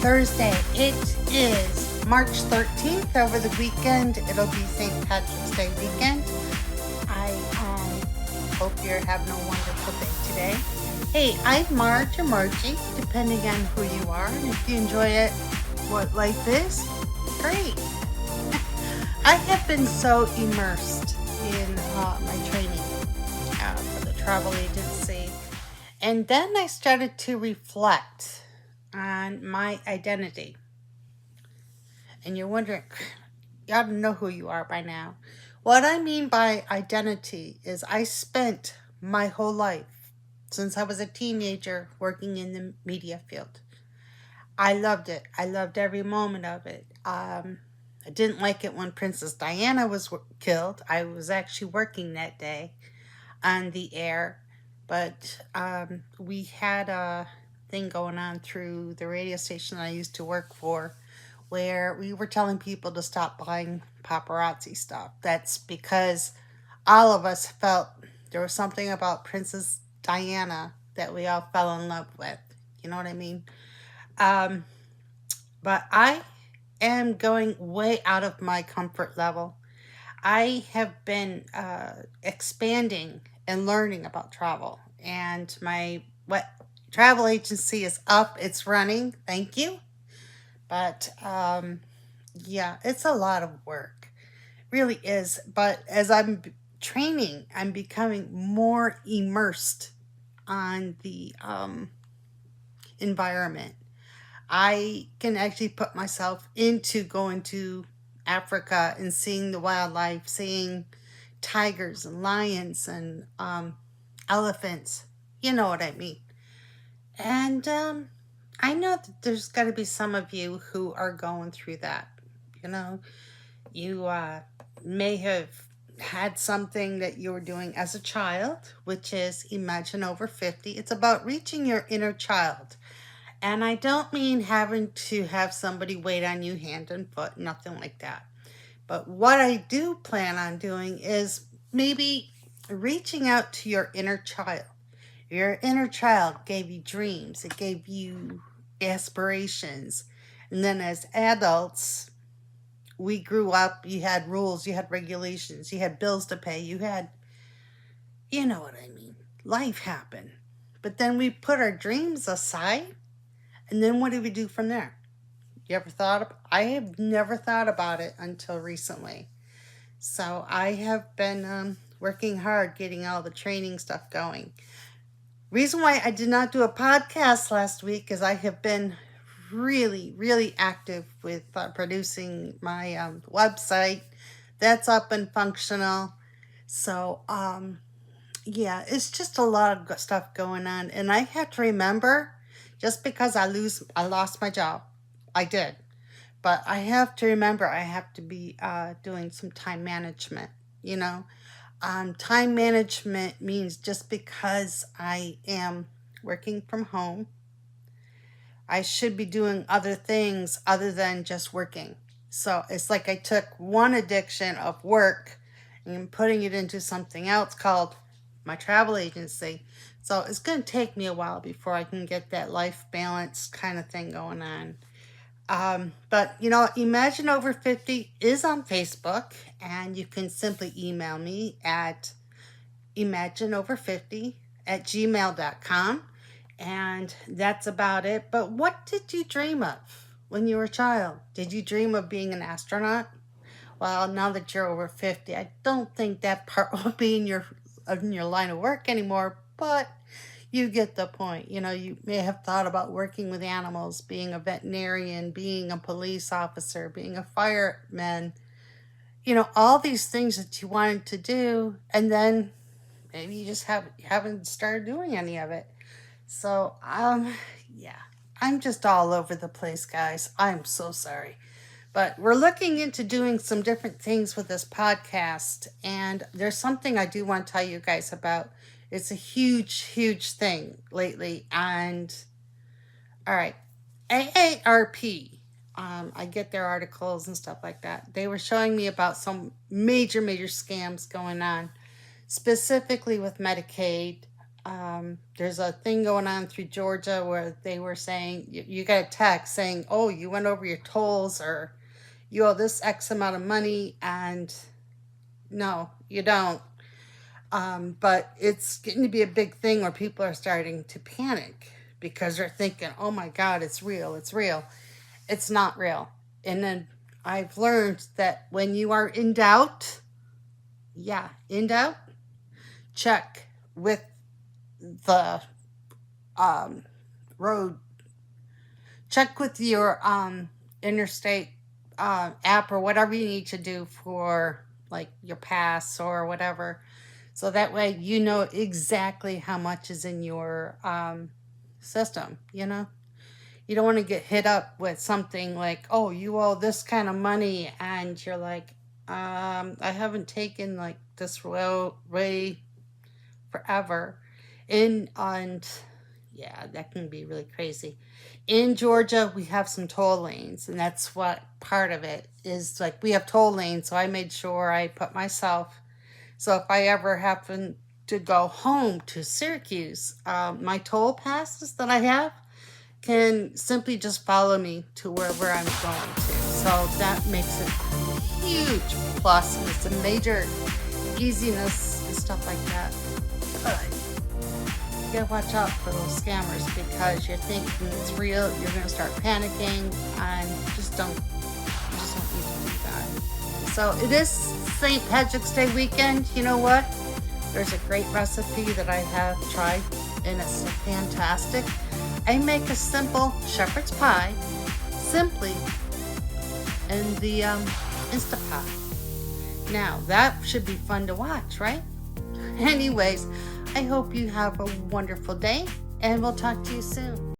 Thursday. It is March 13th. Over the weekend, it'll be St. Patrick's Day weekend. I hope you're having a wonderful day today. Hey, I'm Marge or Margie, depending on who you are. And if you enjoy it, like this, great. I have been so immersed in my training for the travel agency. And then I started to reflect on my identity. And you're wondering, you ought to know who you are by now. What I mean by identity is I spent my whole life, since I was a teenager, working in the media field. I loved it. I loved every moment of it. I didn't like it when Princess Diana was killed. I was actually working that day on the air, but we had a thing going on through the radio station I used to work for where we were telling people to stop buying paparazzi stuff. That's because all of us felt there was something about Princess Diana that we all fell in love with. You know what I mean? But I am going way out of my comfort level. I have been expanding and learning about travel, and my travel agency is up. It's running. Thank you. But yeah, it's a lot of work. Really is. But as I'm training, I'm becoming more immersed on the environment. I can actually put myself into going to Africa and seeing the wildlife, seeing tigers and lions and elephants. You know what I mean. And I know that there's got to be some of you who are going through that. You know, you may have had something that you were doing as a child, which is Imagine Over 50. It's about reaching your inner child. And I don't mean having to have somebody wait on you hand and foot, nothing like that. But what I do plan on doing is maybe reaching out to your inner child. Your inner child gave you dreams. It gave you aspirations. And then as adults, we grew up, you had rules, you had regulations, you had bills to pay, you had, you know what I mean, life happened. But then we put our dreams aside, and then what do we do from there? You ever thought I have never thought about it until recently. So I have been working hard getting all the training stuff going. Reason why I did not do a podcast last week is I have been really, really active with producing my website. That's up and functional. So, yeah, it's just a lot of stuff going on. And I have to remember, just because I lost my job, I did. But I have to remember I have to be doing some time management, you know. Time management means just because I am working from home, I should be doing other things other than just working. So it's like I took one addiction of work and putting it into something else called my travel agency. So it's going to take me a while before I can get that life balance kind of thing going on. But, you know, Imagine Over 50 is on Facebook, and you can simply email me at imagineover50@gmail.com. And that's about it. But what did you dream of when you were a child? Did you dream of being an astronaut? Well, now that you're over 50, I don't think that part will be in your line of work anymore, but you get the point. You know, you may have thought about working with animals, being a veterinarian, being a police officer, being a fireman, you know, all these things that you wanted to do, and then maybe you just haven't started doing any of it. So, yeah, I'm just all over the place, guys. I'm so sorry. But we're looking into doing some different things with this podcast. And there's something I do want to tell you guys about. It's a huge, huge thing lately. And, all right, AARP, I get their articles and stuff like that. They were showing me about some major, major scams going on, specifically with Medicaid. There's a thing going on through Georgia where they were saying you got a text saying, "Oh, you went over your tolls, or you owe this X amount of money," and no, you don't. But it's getting to be a big thing where people are starting to panic because they're thinking, "Oh my God, it's real, it's real." It's not real. And then I've learned that when you are in doubt, yeah, in doubt, check with the um, road, check with your interstate app or whatever you need to do for like your pass or whatever. So that way you know exactly how much is in your system, you know? You don't want to get hit up with something like, oh, you owe this kind of money, and you're like, I haven't taken like this way forever. And yeah, that can be really crazy. In Georgia, we have some toll lanes, and that's what part of it is. Like, we have toll lanes, so I made sure I put myself. So if I ever happen to go home to Syracuse, my toll passes that I have can simply just follow me to wherever I'm going to. So that makes it a huge plus, and it's a major easiness and stuff like that. But you gotta watch out for those scammers because you're thinking it's real, you're gonna start panicking, and you just don't need to do that. So it is St. Patrick's Day weekend. You know what? There's a great recipe that I have tried, and it's fantastic. I make a simple shepherd's pie, simply in the Instapot. Now, that should be fun to watch, right? Anyways, I hope you have a wonderful day, and we'll talk to you soon.